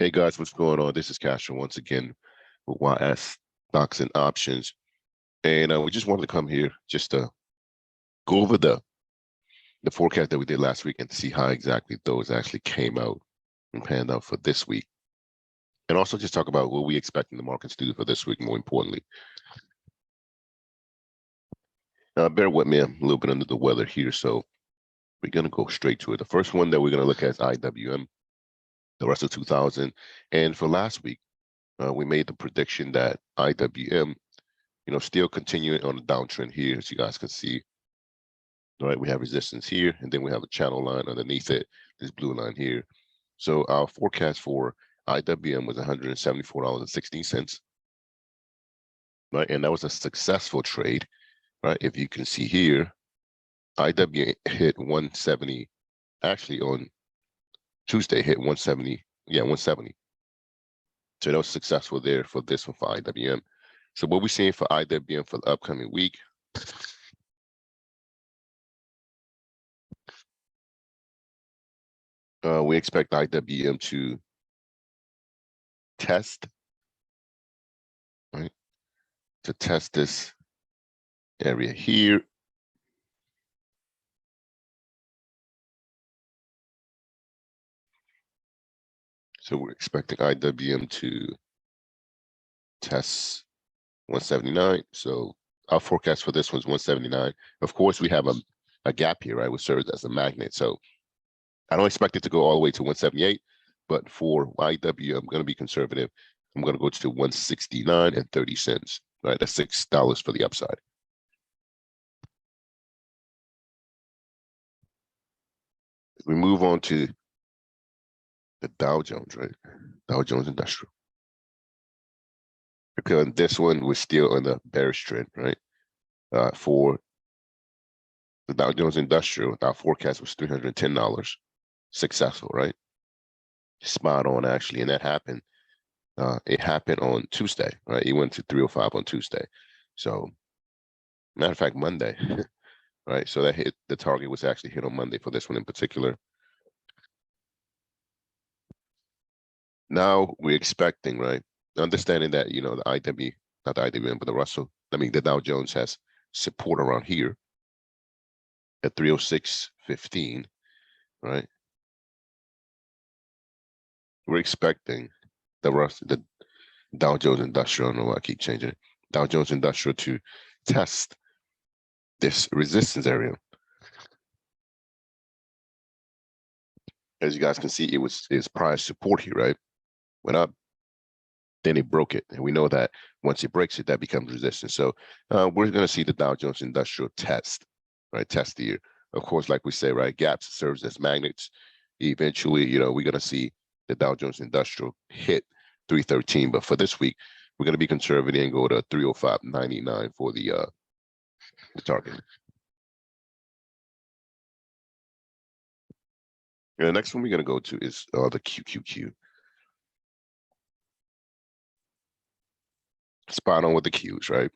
Hey guys, what's going on? This is Castro once again with YS Stocks and Options. And we just wanted to come here just to go over the forecast that we did last week and see how exactly those actually came out and panned out for this week. And also just talk about what we expecting the markets to do for this week, more importantly. Bear with me, I'm a little bit under the weather here, so we're going to go straight to it. The first one that we're going to look at is IWM, the Russell 2000. And for last week, we made the prediction that IWM, still continuing on the downtrend here, as you guys can see. All right, we have resistance here, and then we have a channel line underneath it, this blue line here. So our forecast for IWM was $174.16. Right, and that was a successful trade. Right, if you can see here, IWM hit 170. Actually, on Tuesday, hit 170. Yeah, 170. So that was successful there for this one for IWM. So what we're seeing for IWM for the upcoming week, we expect IWM to test, right? To test this area here. So we're expecting IWM to test 179. So our forecast for this one's 179. Of course, we have a gap here, right, which serves as a magnet. So I don't expect it to go all the way to 178, but for IW, I'm going to be conservative. I'm going to go to 169.30, right? That's $6 for the upside. We move on to the Dow Jones, right? Dow Jones Industrial. Because on this one, we're still on the bearish trend, right? For the Dow Jones Industrial, our forecast was $310. Successful, right? Spot on, actually, and that happened. It happened on Tuesday, right? It went to 305 on Tuesday. So, matter of fact, Monday, right? So that hit, the target was actually hit on Monday for this one in particular. Now we're expecting, right? Understanding that, the IW, not the IWM, but the Russell, the Dow Jones has support around here at 306.15, right? We're expecting the Dow Jones Industrial, I don't know why I keep changing it, Dow Jones Industrial to test this resistance area. As you guys can see, it's prior support here, right? Went up, then it broke it. And we know that once it breaks it, that becomes resistance. So we're going to see the Dow Jones Industrial test, right? Test here. Of course, like we say, right? Gaps serves as magnets. Eventually, we're going to see the Dow Jones Industrial hit 313. But for this week, we're going to be conservative and go to 305.99 for the target. And the next one we're going to go to is the QQQ. Spot on with the Qs, right?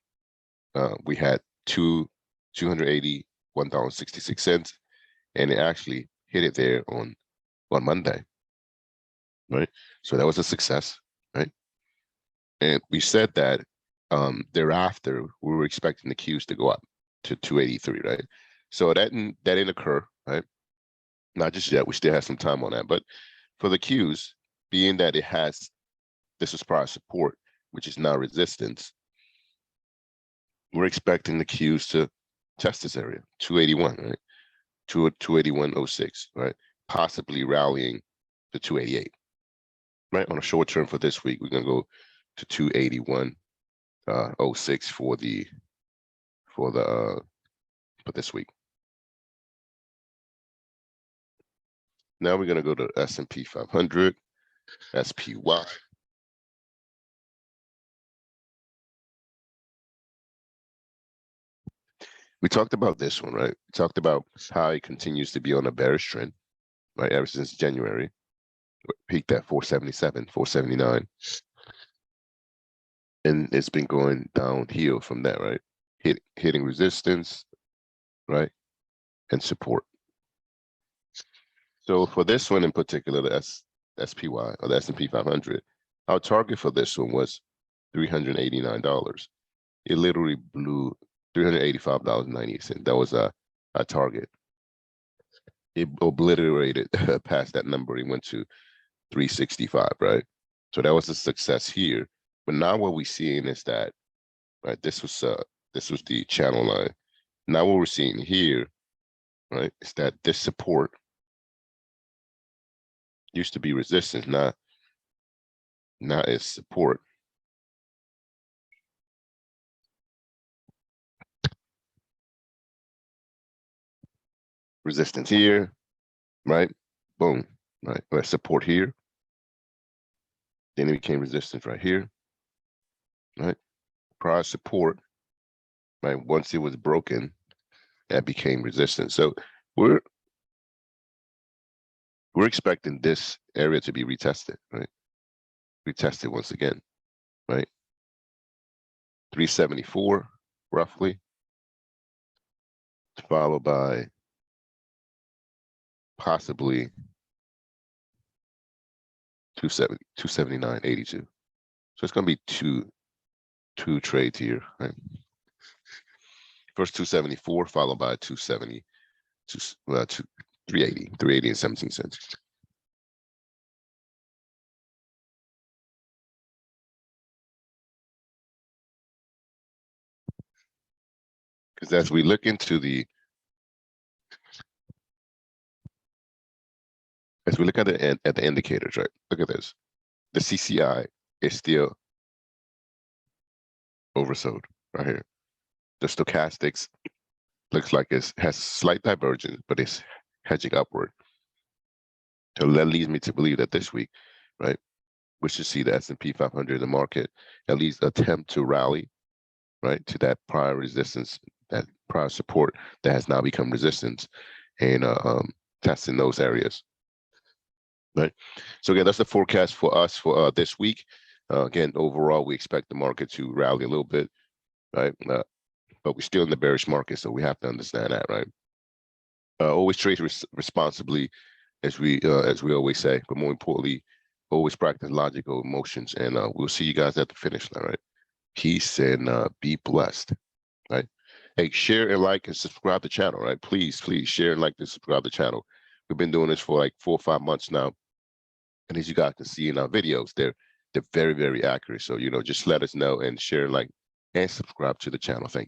We had $281.66, and it actually hit it there on Monday, right? So that was a success, right? And we said that thereafter we were expecting the Qs to go up to 283, right? So that didn't occur, right? Not just yet. We still have some time on that, but for the Qs, being that this is prior support, which is now resistance, we're expecting the Qs to test this area, 281, right? 281.06, right? Possibly rallying to 288, right? On a short term for this week, we're gonna go to 281.06 for this week. Now we're gonna go to S&P 500, SPY. We talked about this one, right? We talked about how it continues to be on a bearish trend, right? Ever since January, peaked at 477, 479. And it's been going downhill from that, right? Hitting resistance, right? And support. So for this one in particular, SPY or the S&P 500. Our target for this one was $389. It literally blew $385.98. That was a target. It obliterated past that number. It went to 365, right? So that was a success here. But now what we're seeing is that, right, this was the channel line. Now what we're seeing here, right, is that this support used to be resistance, now it's support. Resistance here, right? Boom, right? Let's support here. Then it became resistance right here, right? Prior support, right? Once it was broken, that became resistance. So we're expecting this area to be retested, right? Retested once again, right? 374 roughly, followed by possibly 279.82. So it's going to be two trades here, right? First 274 followed by 270, 380 and 17 cents. Because as we look into as we look at the indicators, right? Look at this. The CCI is still oversold right here. The stochastics looks like it has slight divergence, but it's hedging upward. So that leads me to believe that this week, right, we should see the S&P 500, the market, at least attempt to rally, right, to that prior resistance, that prior support that has now become resistance, and testing those areas. Right. So again, that's the forecast for us for this week. Again, overall, we expect the market to rally a little bit, right? But we're still in the bearish market, so we have to understand that, right? Always trade responsibly, as we always say. But more importantly, always practice logical emotions, and we'll see you guys at the finish line, right? Peace and be blessed, right? Hey, share and like and subscribe to the channel, right? Please share and like and subscribe to the channel. We've been doing this for like 4 or 5 months now. And as you guys can see in our videos, they're very, very accurate. So, just let us know and share, like, and subscribe to the channel. Thank you.